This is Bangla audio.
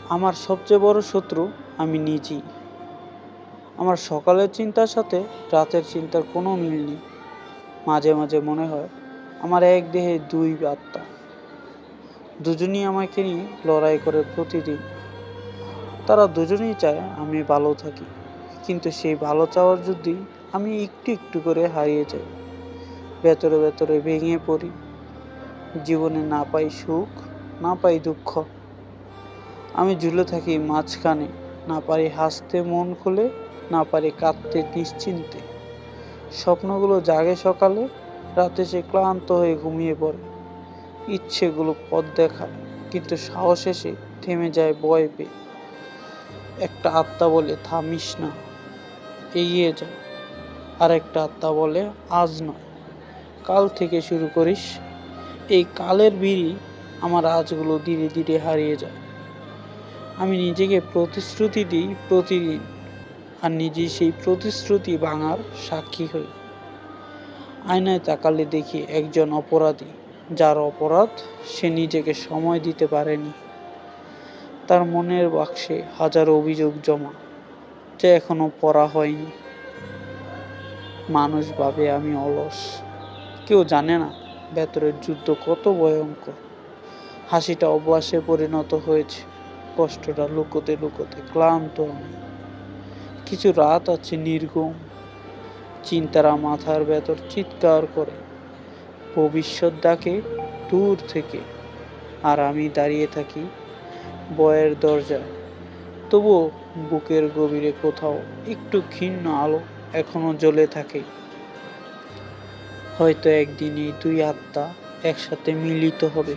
আমার সবচেয়ে বড় শত্রু আমি নিজেই। আমার সকালের চিন্তার সাথে রাতের চিন্তার কোনো মিল নেই। মাঝে মাঝে মনে হয় আমার এক দেহে দুই আত্মা, দুজনই আমাকে নিয়ে লড়াই করে প্রতিদিন। তারা দুজনেই চায় আমি ভালো থাকি, কিন্তু সেই ভালো চাওয়ার যুদ্ধেই আমি একটু একটু করে হারিয়ে যাই। ভেতরে ভেতরে ভেঙে পড়ি। জীবনে না পাই সুখ, না পাই দুঃখ। আমি ঝুলে থাকি মাঝখানে, না পারি হাসতে মন খুলে, না পারি কাঁদতে নিশ্চিন্তে। স্বপ্নগুলো জাগে সকালে, রাতে সে ক্লান্ত হয়ে ঘুমিয়ে পড়ে। ইচ্ছেগুলো পথ দেখায়, কিন্তু সাহস এসে থেমে যায় ভয় পেয়ে। একটা আত্মা বলে থামিস না, এগিয়ে যা। আর একটা আত্মা বলে আজ নয়, কাল থেকে শুরু করিস। এই কালের ভিড়ই আমার আজগুলো ধীরে ধীরে হারিয়ে যায়। আমি নিজেকে প্রতিশ্রুতি দিই প্রতিদিন, আর নিজেই সেই প্রতিশ্রুতি ভাঙার সাক্ষী হই। আয়নায় তাকালে দেখি একজন অপরাধী, যার অপরাধ সে নিজেকে সময় দিতে পারেনি। তার মনের বাক্সে হাজারো অভিযোগ জমা, যা এখনো পড়া হয়নি। মানুষ ভাবে আমি অলস, কেউ জানে না ভেতরের যুদ্ধ কত ভয়ঙ্কর। হাসিটা অভ্যাসে পরিণত হয়েছে, কষ্টটা লুকোতে লুকোতে ক্লান্ত আমি। কিছু রাত আছে নির্ঘুম, চিন্তারা মাথার ভেতর চিৎকার করে, ভবিষ্যৎ ডাকে দূর থেকে। আর আমি দাঁড়িয়ে থাকি বয়ের দরজায়। তবুও বুকের গভীরে কোথাও একটু ক্ষীণ আলো এখনো জ্বলে থাকে। হয়তো একদিন এই দুই আত্মা একসাথে মিলিত হবে।